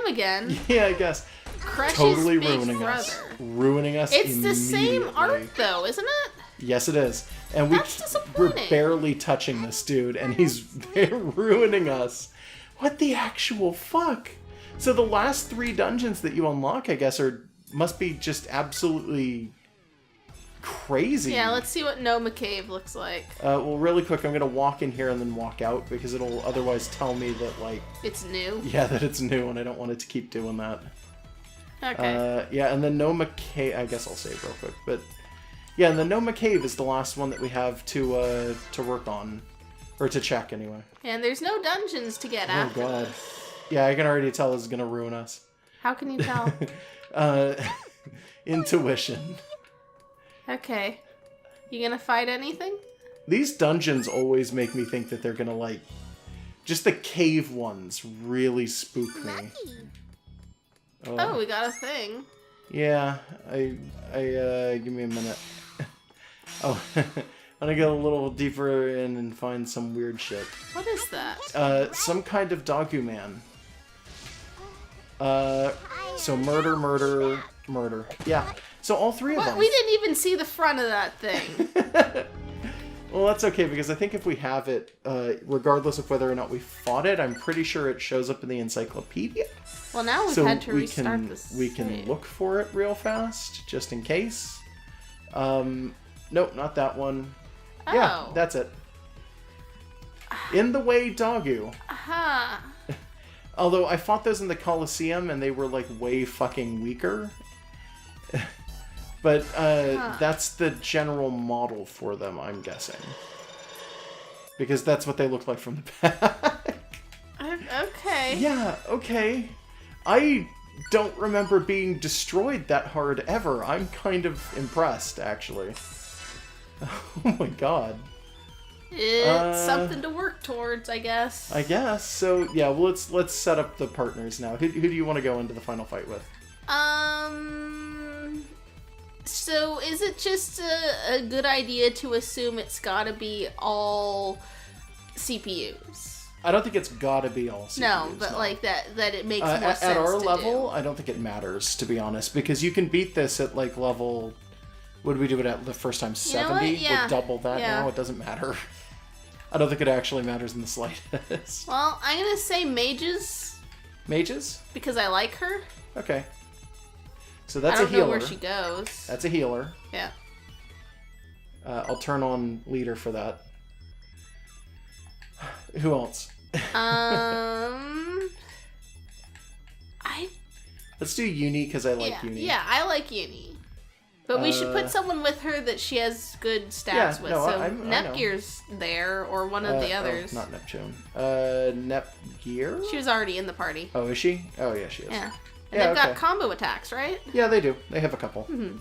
him again. Yeah, I guess. Crush's Totally big ruining brother. us. Ruining us It's the same immediately. art, though, isn't it? Yes, it is. And That's we're disappointing. barely touching this dude, and he's ruining us. What the actual fuck? So the last 3 dungeons that you unlock, I guess, must be just absolutely crazy. Yeah, let's see what Noma Cave looks like. Well, really quick, I'm gonna walk in here and then walk out, because it'll otherwise tell me that, like... It's new? Yeah, that it's new, and I don't want it to keep doing that. Okay. Yeah, and then Noma Cave... I guess I'll save real quick, but... Yeah, and the Noma Cave is the last one that we have to work on. Or to check, anyway. And there's no dungeons to get after. Oh, God. Yeah, I can already tell this is gonna ruin us. How can you tell? Intuition. Okay. You gonna fight anything? These dungeons always make me think that they're gonna, like... Just the cave ones really spook me. Oh, we got a thing. Yeah, give me a minute. Oh, I'm gonna go a little deeper in and find some weird shit. What is that? Some kind of Dogu man. So murder, murder, murder. Yeah, so all 3 of What? them. We didn't even see the front of that thing. Well, that's okay, because I think if we have it, regardless of whether or not we fought it, I'm pretty sure it shows up in the encyclopedia. Well, now we've had to restart this. We can look for it real fast, just in case. Nope, not that one. Oh. Yeah, that's it. In the way, Dogu. Aha. Although I fought those in the Colosseum, and they were, like, way fucking weaker. But that's the general model for them, I'm guessing. Because that's what they look like from the back. Okay. Yeah, okay. I don't remember being destroyed that hard ever. I'm kind of impressed, actually. Oh my god. It's something to work towards, I guess. I guess. So, yeah, well, let's set up the partners now. Who do you want to go into the final fight with? So is it just a good idea to assume it's gotta be all CPUs? I don't think it's gotta be all CPUs. No, but like that it makes more sense at our to level, do. I don't think it matters, to be honest, because you can beat this at like level. What did we do it at the first time? 70. Yeah. We're double that Yeah. now. It doesn't matter. I don't think it actually matters in the slightest. Well, I'm gonna say mages Mages? because I like her. Okay. So that's I a don't healer. know where she goes. That's a healer. Yeah. I'll turn on leader for that. Who else? Let's do Uni because I like Uni. Yeah, I like Uni. But we should put someone with her that she has good stats with. no, So I know. Nepgear's there, or one of the others. Oh, not Neptune. Nepgear? She was already in the party. Oh, is she? Oh, yeah, she is. Yeah. And Yeah, they've okay. got combo attacks, right? Yeah, they do. They have a couple. Mm-hmm.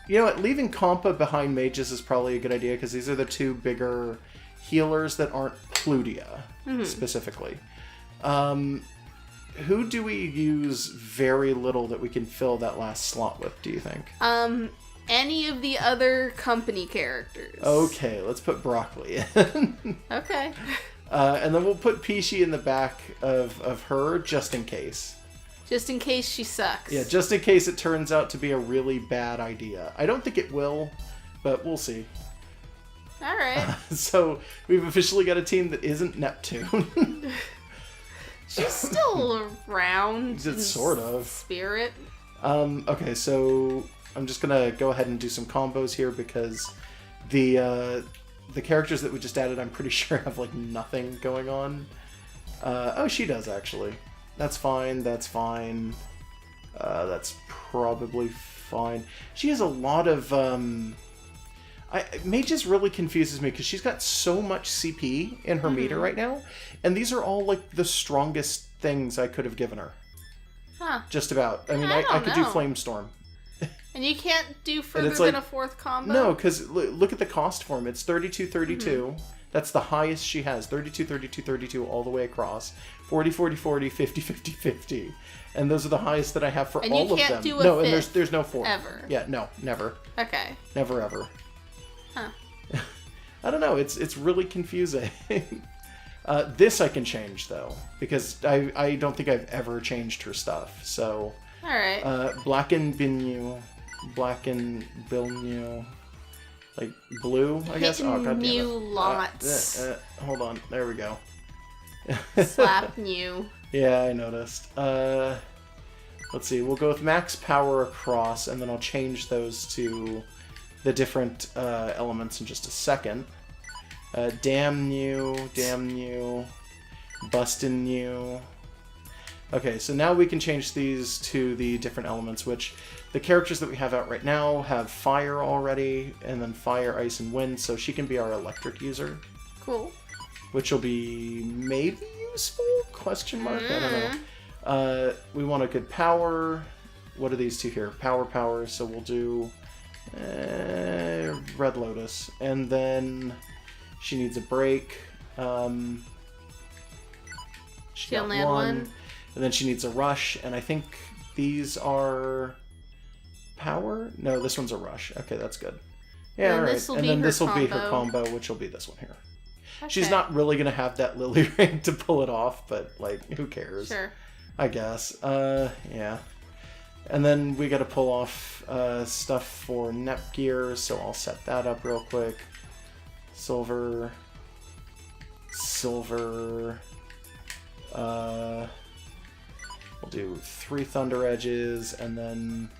You know what? Leaving Compa behind mages is probably a good idea because these are the 2 bigger healers that aren't Plutia, specifically. Who do we use very little that we can fill that last slot with, do you think? Any of the other company characters. Okay, let's put Broccoli in. Okay. And then we'll put Pishi in the back of her, just in case. Just in case she sucks. Yeah, just in case it turns out to be a really bad idea. I don't think it will, but we'll see. Alright. So, we've officially got a team that isn't Neptune. She's still around. in Sort of. Spirit. Okay, so I'm just gonna go ahead and do some combos here because the characters that we just added, I'm pretty sure have like nothing going on. Oh, she does actually. That's fine. That's fine. That's probably fine. She has a lot of. Mages really confuses me because she's got so much CP in her meter right now, and these are all like the strongest things I could have given her. Huh. Just about. I mean, I I could do know. Flamestorm. And you can't do further it's than like- a 4th combo? No, because look at the cost form. It's 32, 32. That's the highest she has. 32, 32, 32 all the way across. 40, 40, 40, 50, 50, 50. And those are the highest that I have for And all you of can't them. do a No, and fifth there's no 4. ever. Yeah, no, never. Okay. Never ever. Huh. I don't know, it's really confusing. This I can change, though, because I don't think I've ever changed her stuff. So, Alright. Blacken Binu, Blacken Bilnu, like blue, I guess? Oh, god damn it. New lots. Hold on, there we go. Slap new. Yeah, I noticed. Let's see, we'll go with max power across, and then I'll change those to the different elements in just a second. Damn you, bustin' you. Okay, so now we can change these to the different elements, which the characters that we have out right now have fire already, and then fire, ice, and wind, so she can be our electric user. Cool. Which will be maybe useful? Question mark? I don't know. We want a good power. What are these two here? Power, so we'll do Red Lotus. And then she needs a break. She only had one. And then she needs a rush, and I think these are power? No, this one's a rush. Okay, that's good. Yeah, all right. And then this will be her combo, which will be this one here. Okay. She's not really going to have that Lily ring to pull it off, but, like, who cares? Sure. I guess. Yeah. And then we got to pull off stuff for Nepgear, so I'll set that up real quick. Silver. We'll do 3 Thunder Edges, and then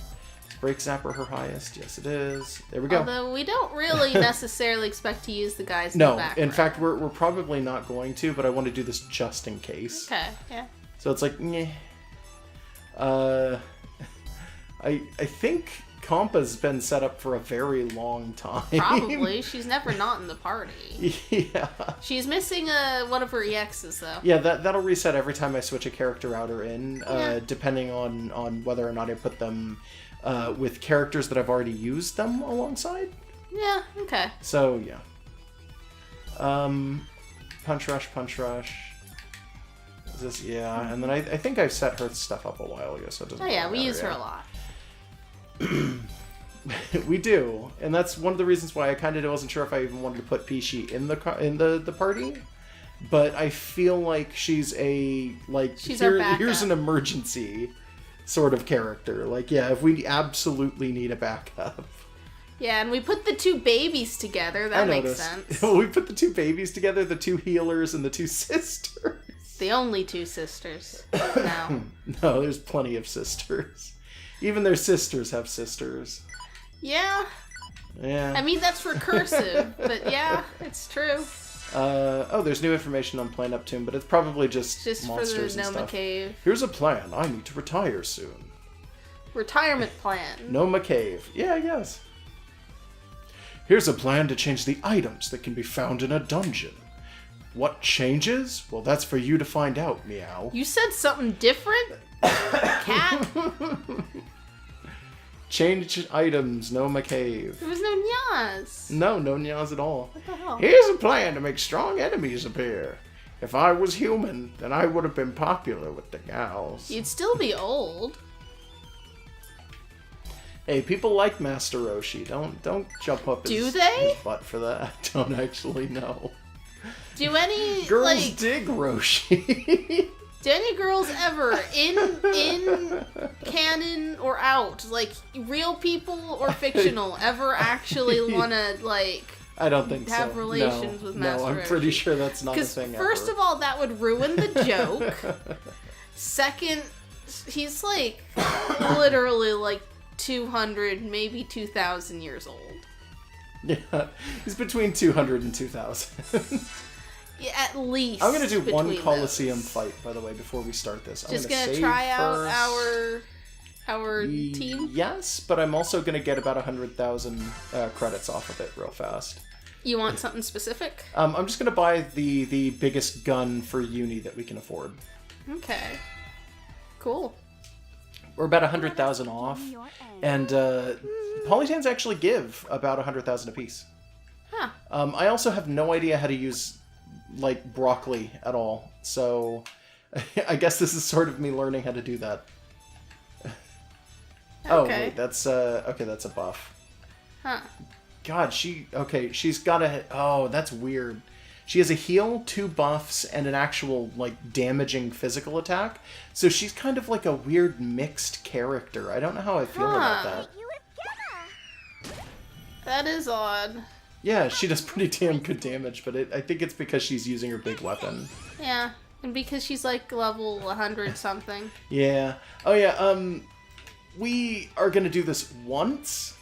Break Zapper her highest. Yes, it is. There we go. Although we don't really necessarily expect to use the guys in the background. No, in fact, we're probably not going to, but I want to do this just in case. Okay, yeah. So it's like, meh. I think Compa's been set up for a very long time. Probably. She's never not in the party. Yeah. She's missing one of her EXs, though. Yeah, that'll reset every time I switch a character out or in, depending on whether or not I put them with characters that I've already used them alongside. Yeah, okay. So, yeah. Punch Rush. Is this, yeah, and then I think I set her stuff up a while ago, so it doesn't we use her a lot. We do, and that's one of the reasons why I kind of wasn't sure if I even wanted to put Pishi in the party. But I feel like she's a here's an emergency sort of character. Like, yeah, if we absolutely need a backup. Yeah, and we put the 2 babies together. That makes sense. We put the 2 babies together, the 2 healers and the 2 sisters. The only 2 sisters. No. No, there's plenty of sisters. Even their sisters have sisters. Yeah. Yeah. I mean, that's recursive, but yeah, it's true. There's new information on Planet Neptune, but it's probably just monsters for the and Noma stuff. Cave. Here's a plan. I need to retire soon. Retirement plan. Noma Cave. Yeah, I guess. Here's a plan to change the items that can be found in a dungeon. What changes? Well, that's for you to find out, Meow. You said something different? Cat? Change items, Noma Cave. There was no Nyas. No Nyas at all. What the hell? Here's a plan to make strong enemies appear. If I was human, then I would have been popular with the gals. You'd still be old. Hey, people like Master Roshi. Don't jump up his butt for that. I don't actually know. Do any girls dig Roshi? Do any girls ever in canon or out, like real people or fictional, ever actually want to I don't think have relations with Master Roshi? No, I'm pretty sure that's not a thing. First of all, that would ruin the joke. Second, he's literally 200, maybe 2,000 years old. Yeah, he's between 200 and 2,000. Yeah, at least. I'm gonna do one Colosseum fight, by the way, before we start this. Just gonna try out our team. Yes, but I'm also gonna get about 100,000 credits off of it real fast. You want something specific? I'm just gonna buy the biggest gun for uni that we can afford. Okay. Cool. We're about 100,000 off, and Polytans actually give about 100,000 apiece. Huh. I also have no idea how to use broccoli at all, so I guess this is sort of me learning how to do that. Okay. Oh wait, that's that's a buff. Huh. God, she's got a. Oh, that's weird. She has a heal, 2 buffs, and an actual, like, damaging physical attack. So she's kind of like a weird mixed character. I don't know how I feel about that. That is odd. Yeah, she does pretty damn good damage, but I think it's because she's using her big weapon. Yeah, and because she's like level 100 something. Yeah. Oh yeah, we are gonna do this once.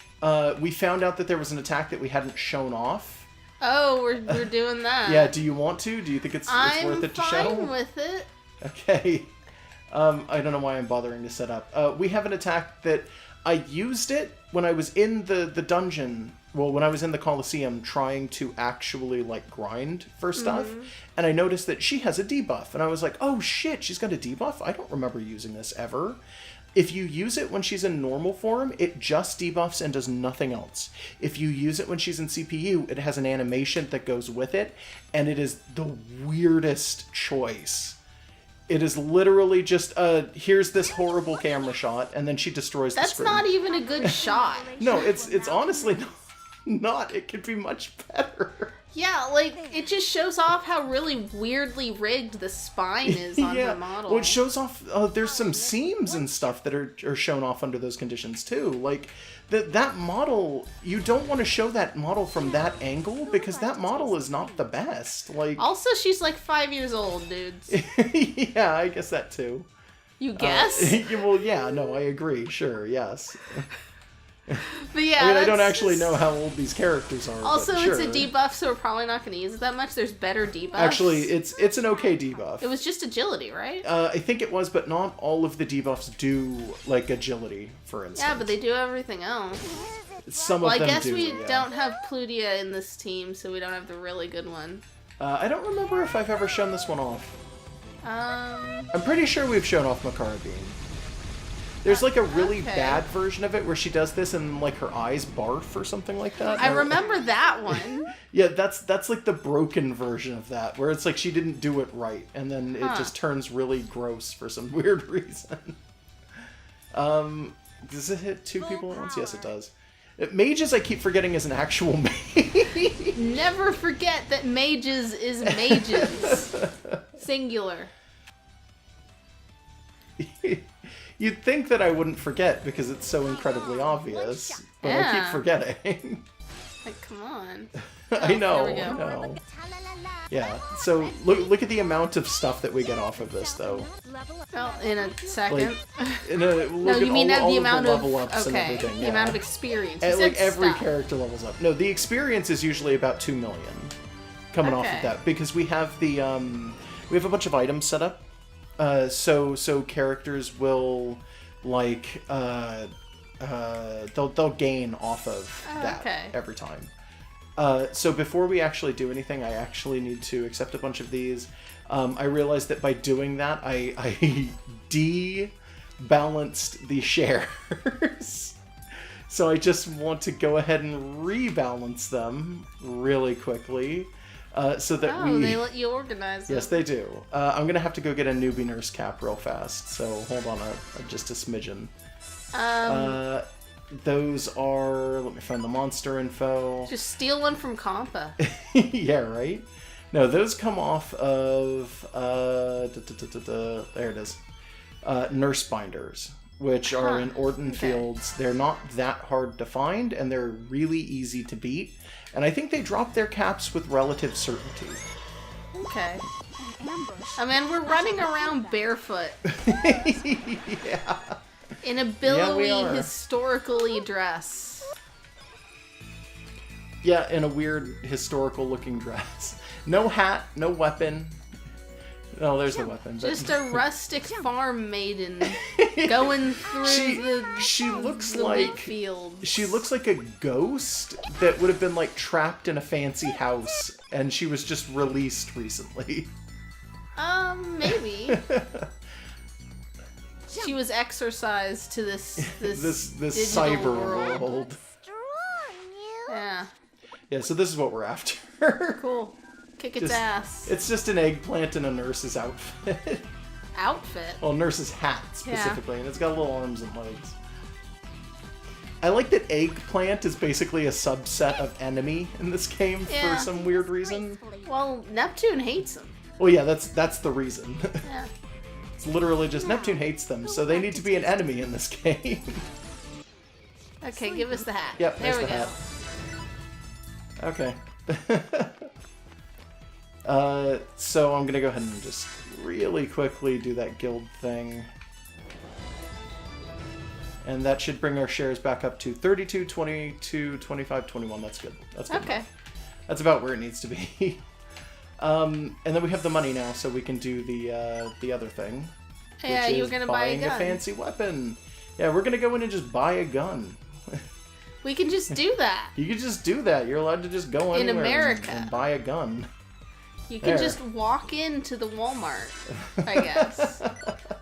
We found out that there was an attack that we hadn't shown off. Oh, we're doing that. Yeah, do you want to? Do you think it's worth it to show? I'm fine with it. Okay. I don't know why I'm bothering to set up. We have an attack that I used it when I was in the dungeon. Well, when I was in the Colosseum trying to actually, like, grind for stuff, and I noticed that she has a debuff, and I was like, oh shit, she's got a debuff? I don't remember using this ever. If you use it when she's in normal form, it just debuffs and does nothing else. If you use it when she's in CPU, it has an animation that goes with it, and it is the weirdest choice. It is literally just, here's this horrible camera shot, and then she destroys the screen. That's not even a good shot. No, it's honestly not. It could be much better. Yeah, like, it just shows off how really weirdly rigged the spine is on the model. Well, it shows off, there's some seams and stuff that are shown off under those conditions, too. Like, that model, you don't want to show that model from that angle, because that model is not the best. Like, also, she's like 5 years old, dudes. Yeah, I guess that, too. You guess? Well, yeah, no, I agree. Sure, yes. But yeah, I mean, I don't actually know how old these characters are. Also, but sure. it's a debuff, so we're probably not going to use it that much. There's better debuffs. Actually, it's an okay debuff. It was just agility, right? I think it was, but not all of the debuffs do, like, agility, for instance. Yeah, but they do everything else. Some of them do, I guess we don't have Plutia in this team, so we don't have the really good one. I don't remember if I've ever shown this one off. I'm pretty sure we've shown off Makara Beam. There's like a really bad version of it where she does this and like her eyes barf or something like that. I remember that one. Yeah, that's like the broken version of that where it's like she didn't do it right and then it just turns really gross for some weird reason. Does it hit 2 people at once? Yes, it does. Mages, I keep forgetting, is an actual mage. Never forget that mages is mages. Singular. You'd think that I wouldn't forget because it's so incredibly obvious, but I keep forgetting. Like, come on. I know, there we go. I know. Yeah, so look at the amount of stuff that we get off of this, though. Well, in a second. Like, no, you mean all the amount the of level ups and everything. the Yeah. amount of experience. And, like every character levels up. No, the experience is usually about 2 million coming off of that because we have the we have a bunch of items set up. So characters will like they'll gain off of that every time. So before we actually do anything, I actually need to accept a bunch of these. I realized that by doing that, I de-balanced the shares. So I just want to go ahead and rebalance them really quickly. So that they let you organize it. Yes, they do. I'm going to have to go get a newbie nurse cap real fast, so hold on just a smidgen. Those are... Let me find the monster info. Just steal one from Compa. Yeah, right? No, those come off of... there it is. Nurse binders, which are in Orton Fields. They're not that hard to find, and they're really easy to beat. And I think they drop their caps with relative certainty. Okay. I mean, we're running around barefoot. Yeah. In a billowy, historically dress. Yeah, in a weird, historical-looking dress. No hat, no weapon. No, there's the weapon. But... Just a rustic farm maiden going through she looks the like wheat fields. She looks like a ghost that would have been like trapped in a fancy house, and she was just released recently. Maybe. She was exorcised to this cyber world. Yeah. Yeah, so this is what we're after. Cool. Kick its ass. It's just an eggplant in a nurse's outfit. Outfit? Well, nurse's hat, specifically, and it's got little arms and legs. I like that eggplant is basically a subset of enemy in this game Yeah. for some weird reason. Well, Neptune hates him. Well, yeah, that's the reason. Yeah. It's literally just Neptune hates them, so they need to be an enemy in this game. Okay, give us the hat. Yep, there there's we the go. hat. Okay. So I'm gonna go ahead and just really quickly do that guild thing. And that should bring our shares back up to 32, 22, 25, 21. That's good. That's good. Okay. Enough. That's about where it needs to be. And then we have the money now, so we can do the other thing. Yeah, which you is were gonna buy a buying gun. fancy weapon. Yeah, we're gonna go in and just buy a gun. We can just do that. You can just do that. You're allowed to just go In anywhere America. and buy a gun. You can There. just walk into the Walmart, I guess.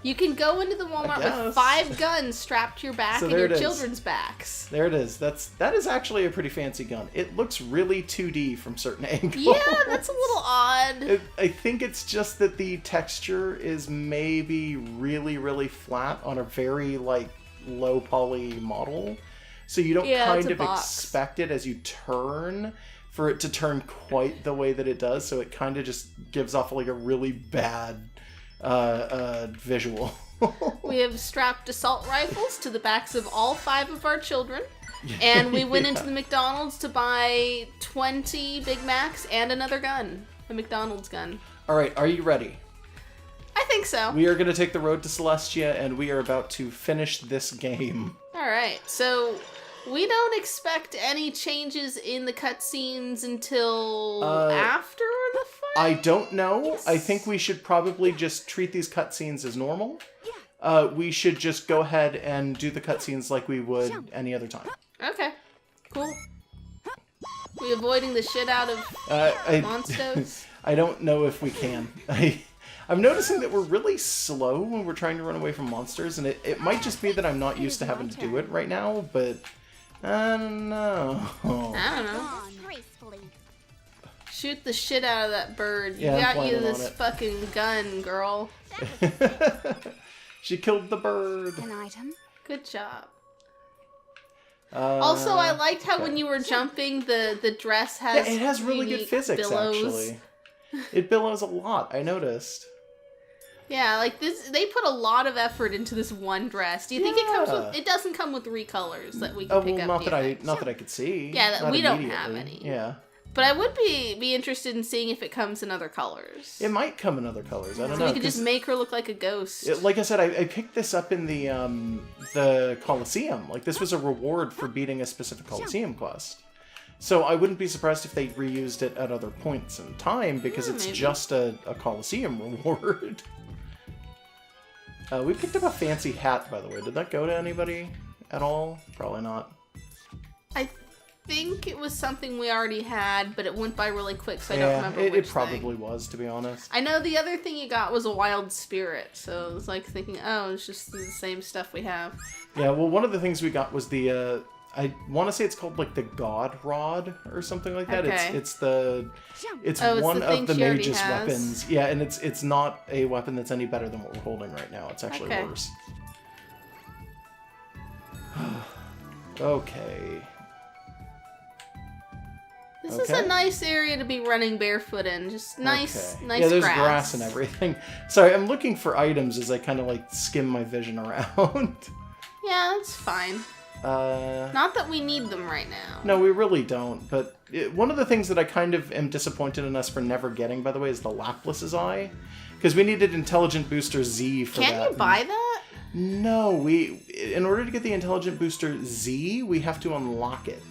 You can go into the Walmart with guess. 5 guns strapped to your back So and there your it is. children's backs. There it is. That is actually a pretty fancy gun. It looks really 2D from certain angles. Yeah, that's a little odd. I think it's just that the texture is maybe really, really flat on a very, like, low poly model. So you don't Yeah, it's kind a of box. expect it as you turn for it to turn quite the way that it does. So it kind of just gives off, like, a really bad visual. We have strapped assault rifles to the backs of all 5 of our children. And we went into the McDonald's to buy 20 Big Macs and another gun. A McDonald's gun. All right, are you ready? I think so. We are going to take the road to Celestia, and we are about to finish this game. Alright, so we don't expect any changes in the cutscenes until after the fight? I don't know. Yes. I think we should probably just treat these cutscenes as normal. We should just go ahead and do the cutscenes like we would any other time. Okay, cool. We avoiding the shit out of monsters? I don't know if we can. I'm noticing that we're really slow when we're trying to run away from monsters, and it might just be that I'm not used to having to do it right now, but I don't know. I don't know. Shoot the shit out of that bird. You Yeah, I'm got you planning on this it. fucking gun, girl. She killed the bird. An item. Good job. Also, I liked how when you were jumping, the dress has it has really good unique physics, billows. actually. It billows a lot, I noticed. Yeah, like this, they put a lot of effort into this one dress. Do you think it comes Yeah. with? It doesn't come with recolors that we can Oh, pick well, up. not do you that think? not that I could see. Yeah, Not we don't have immediately. any. Yeah. But I would be interested in seeing if it comes in other colors. It might come in other colors. I don't So know. we could just 'cause make her look like a ghost. like I said, I picked this up in the Colosseum. Like, this was a reward for beating a specific Colosseum quest. So I wouldn't be surprised if they reused it at other points in time, because it's maybe. just a Colosseum reward. We picked up a fancy hat, by the way. Did that go to anybody at all? Probably not. I think it was something we already had, but it went by really quick, so I don't remember which it probably thing. was, to be honest. I know the other thing you got was a wild spirit, so I was like thinking, oh, it's just the same stuff we have. Yeah, well, one of the things we got was the, I want to say it's called, like, the God Rod or something like that. Okay. It's Oh, it's one the thing of the she already mage's has? weapons. Yeah, and it's not a weapon that's any better than what we're holding right now. It's actually Okay. worse. Okay. This is Okay. a nice area to be running barefoot in. Just nice, Okay. nice Yeah, there's grass. grass and everything. Sorry, I'm looking for items as I kind of, like, skim my vision around. Yeah, that's fine. Not that we need them right now. No, we really don't. But one of the things that I kind of am disappointed in us for never getting, by the way, is the Laplace's Eye. Because we needed Intelligent Booster Z for that. Can't you buy that? No, in order to get the Intelligent Booster Z, we have to unlock it.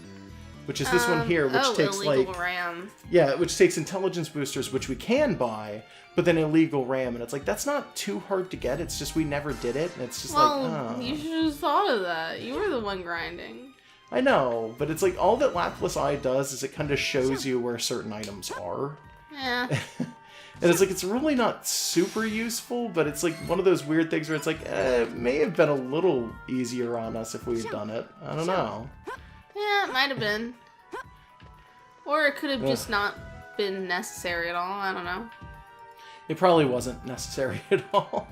Which is this one here, which takes illegal like... ram. Yeah, which takes intelligence boosters, which we can buy, but then illegal RAM. And it's like, that's not too hard to get. It's just we never did it. And it's just Well, like, oh. you should have thought of that. You were the one grinding. I know, but it's like all that Laplace Eye does is it kind of shows you where certain items are. Yeah. And it's like, it's really not super useful, but it's like one of those weird things where it's like, it may have been a little easier on us if we had done it. I don't know. Yeah, it might have been. Or it could have just not been necessary at all. I don't know. It probably wasn't necessary at all.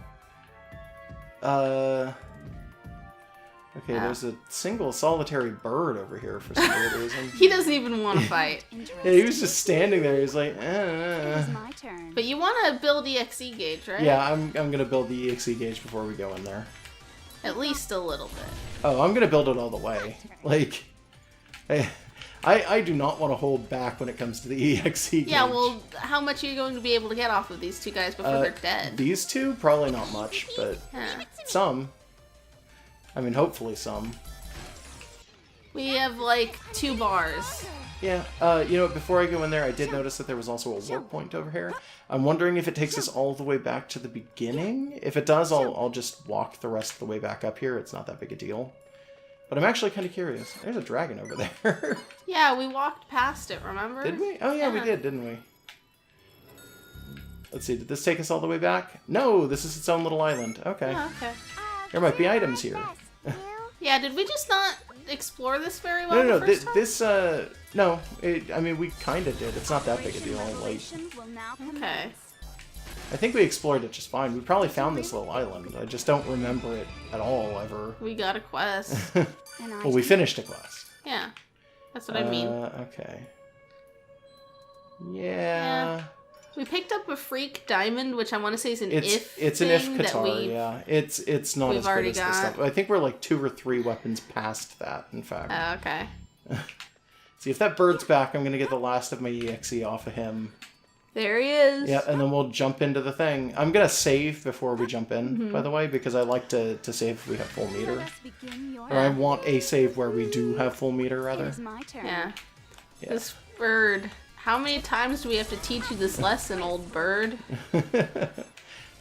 Okay, there's a single solitary bird over here for some weird reason. He doesn't even want to fight. Yeah, he was just standing there. He's like, It is my turn. But you want to build EXE gauge, right? Yeah, I'm gonna build the EXE gauge before we go in there. At least a little bit. Oh, I'm gonna build it all the way. Like, I do not want to hold back when it comes to the EXE gauge. Yeah, well, how much are you going to be able to get off of these two guys before they're dead? These two, probably not much, but Yeah. some. I mean, hopefully some. We have like 2 bars. Yeah, you know, before I go in there, I did notice that there was also a warp point over here. I'm wondering if it takes us all the way back to the beginning. If it does, I'll just walk the rest of the way back up here. It's not that big a deal. But I'm actually kind of curious. There's a dragon over there. Yeah, we walked past it, remember? Did we? Oh, yeah, we did, didn't we? Let's see, did this take us all the way back? No, this is its own little island. Okay. Oh, okay. There might be items here. Yeah, did we just not explore this very well No, the first time? this, no. I mean, we kind of did. It's not that big a deal. Like, Okay. I think we explored it just fine. We probably found this little island. I just don't remember it at all, ever. We got a quest. Well, we finished a quest. Yeah. That's what I mean. Okay. Yeah. We picked up a freak diamond, which I want to say is an It's an if thing that Qatar, yeah. It's not we've as good already as this got. stuff. I think we're like 2 or 3 weapons past that, in fact. Oh, okay. See, if that bird's back, I'm going to get the last of my EXE off of him. There he is. Yeah, and then we'll jump into the thing. I'm going to save before we jump in, by the way, because I like to save if we have full meter. Or I want a save where we do have full meter, rather. It is my turn. Yeah. Yeah. This bird. How many times do we have to teach you this lesson, old bird?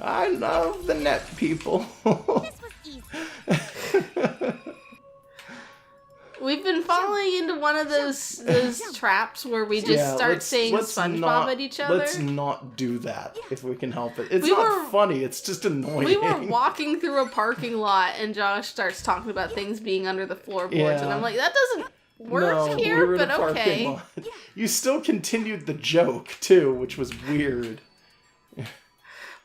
I love the net people. This was easy. We've been falling into one of those traps where we just start saying SpongeBob at each other. Let's not do that if we can help it. It's We not were- funny, it's just annoying. We were walking through a parking lot and Josh starts talking about things being under the floorboards and Yeah. I'm like, that doesn't work No, we here, were in but a parking okay. lot. You still continued the joke, too, which was weird.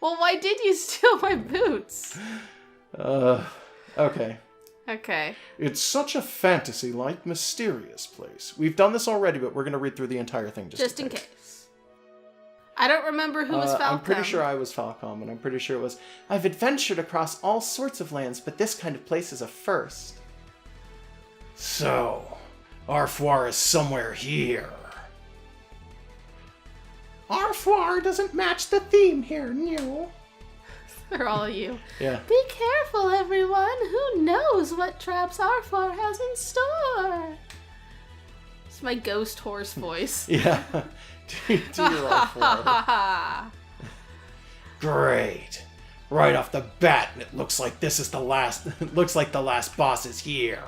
Well, why did you steal my boots? Okay. Okay. It's such a fantasy-like, mysterious place. We've done this already, but we're going to read through the entire thing Just in case. I don't remember who was Falcom. I'm pretty sure I was Falcom, and I'm pretty sure it was, I've adventured across all sorts of lands, but this kind of place is a first. So, Arfoire is somewhere here. Arfoire doesn't match the theme here, no. For all of you. Yeah. Be careful, everyone. Who knows what traps Arfar has in store? It's my ghost horse voice. Yeah. Do your Arfoire. Great. Right off the bat, it looks like this is the last. It looks like the last boss is here.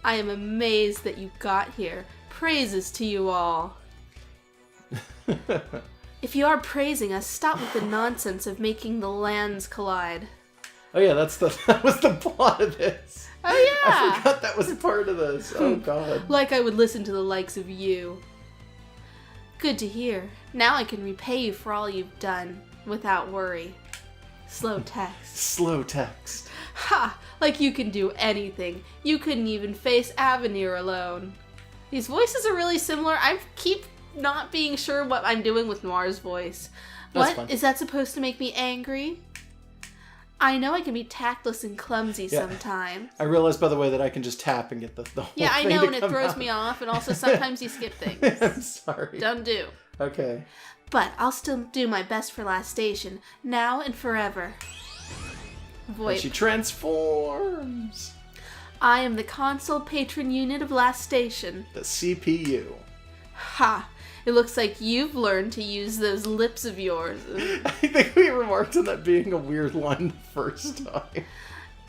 I am amazed that you got here. Praises to you all. If you are praising us, stop with the nonsense of making the lands collide. Oh yeah, that was the plot of this. Oh yeah! I forgot that was part of this. Oh god. Like I would listen to the likes of you. Good to hear. Now I can repay you for all you've done, without worry. Slow text. Slow text. Ha! Like you can do anything. You couldn't even face Avenir alone. These voices are really similar. I keep not being sure what I'm doing with Noir's voice. That's What? fine. Is that supposed to make me angry? I know I can be tactless and clumsy Yeah. sometimes. I realized, by the way, that I can just tap and get the whole Yeah, I thing know, to and it come throws out. me off, and also sometimes you skip things. I'm sorry. Don't do. Okay. But I'll still do my best for Last Station, now and forever. And she VoIP. transforms. I am the console patron unit of Last Station. The CPU. Ha! It looks like you've learned to use those lips of yours. I think we remarked on that being a weird line the first time.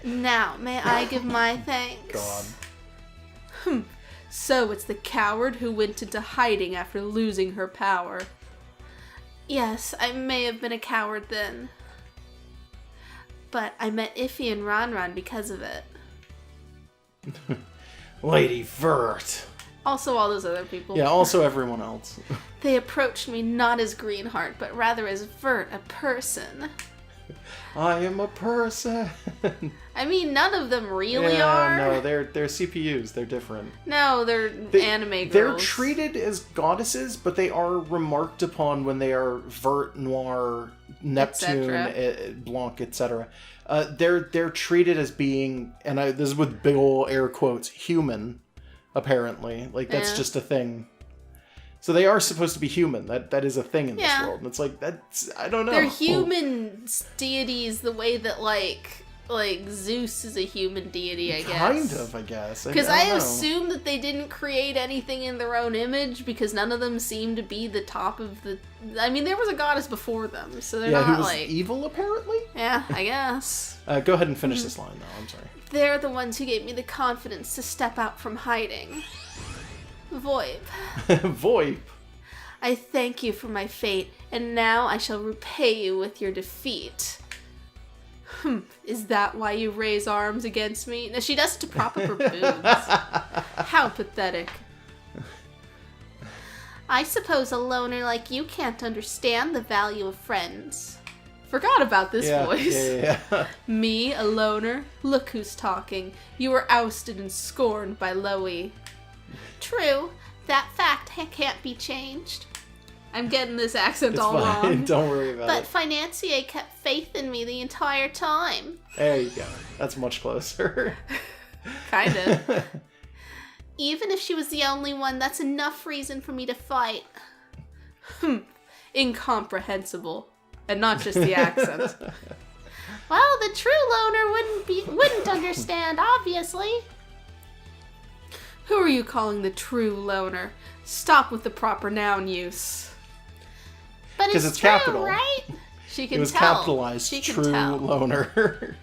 Now, may I give my thanks? God. So it's the coward who went into hiding after losing her power. Yes, I may have been a coward then. But I met Iffy and Ronron because of it. Lady Vert. Also all those other people. Yeah, also everyone else. They approached me not as Greenheart, but rather as Vert, a person. I am a person. I mean, none of them really yeah, are. no, they're CPUs. They're different. No, they're anime girls. They're treated as goddesses, but they are remarked upon when they are Vert, Noir, Neptune, Blanc, etc. They're treated as being, and this is with big ol' air quotes, human, apparently. Like, that's just a thing. So they are supposed to be human. That is a thing in this world. And it's like, that's, I don't know. They're human deities the way that, like Zeus is a human deity, I guess. Kind of, I guess. Because I assume that they didn't create anything in their own image, because none of them seem to be the top of the... I mean, there was a goddess before them, so they're not, who was like... evil, apparently? Yeah, I guess. Go ahead and finish this line, though. I'm sorry. They're the ones who gave me the confidence to step out from hiding. VoIP. VoIP. I thank you for my fate, and now I shall repay you with your defeat. Is that why you raise arms against me? Now, she does it to prop up her boobs. How pathetic. I suppose a loner like you can't understand the value of friends. Forgot about this voice. Yeah. Me, a loner? Look who's talking. You were ousted and scorned by Loey. True, that fact can't be changed. I'm getting this accent all wrong. Don't worry about it. But Financier kept faith in me the entire time. There you go. That's much closer. Kinda. Even if she was the only one, that's enough reason for me to fight. Incomprehensible. And not just the accent. Well, the true loner wouldn't understand, obviously. Who are you calling the true loner? Stop with the proper noun use. But it's true, capital. Right? She can tell. It was capitalized. She can true tell. loner.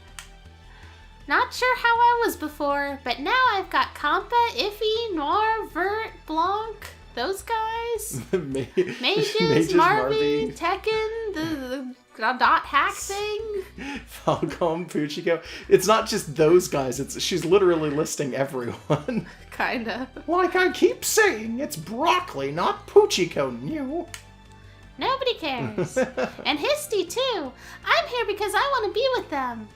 Not sure how I was before, but now I've got Compa, Iffy, Noir, Vert, Blanc, those guys. Mages, Marvy, Tekken, the dot hack thing. Falcom, Puchiko. It's not just those guys. She's literally listing everyone. Kinda. Like I keep saying, it's broccoli, not Puchiko. New. Nobody cares. And Histy, too. I'm here because I want to be with them.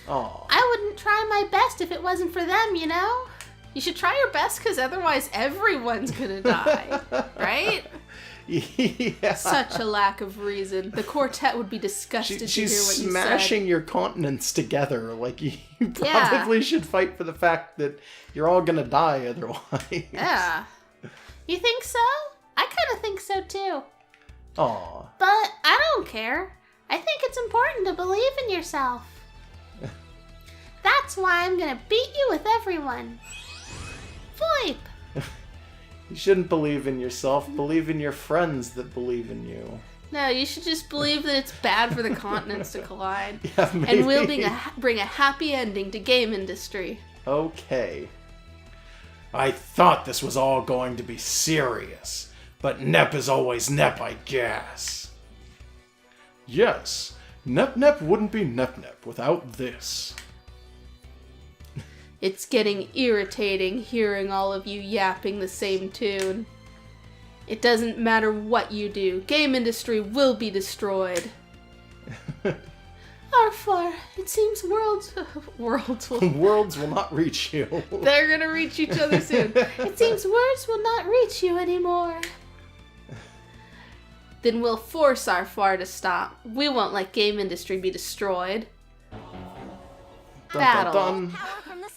Aw. I wouldn't try my best if it wasn't for them, you know? You should try your best, because otherwise everyone's gonna die. Right? Yeah. Such a lack of reason. The quartet would be disgusted to hear what you said. She's smashing your continents together. Like, you probably should fight for the fact that you're all gonna die otherwise. Yeah. You think so? I kind of think so, too. Aw. But I don't care. I think it's important to believe in yourself. That's why I'm gonna beat you with everyone. VoIP! You shouldn't believe in yourself. Believe in your friends that believe in you. No, you should just believe that it's bad for the continents to collide. Yeah, maybe. And we'll bring a happy ending to game industry. Okay. I thought this was all going to be serious, but Nep is always Nep, I guess. Yes, Nep wouldn't be Nep without this. It's getting irritating hearing all of you yapping the same tune. It doesn't matter what you do, game industry will be destroyed. Arfar, it seems worlds Worlds will not reach you. They're gonna reach each other soon. It seems words will not reach you anymore. Then we'll force Arfar to stop. We won't let game industry be destroyed. Dun, Battle. dun, dun. Power from the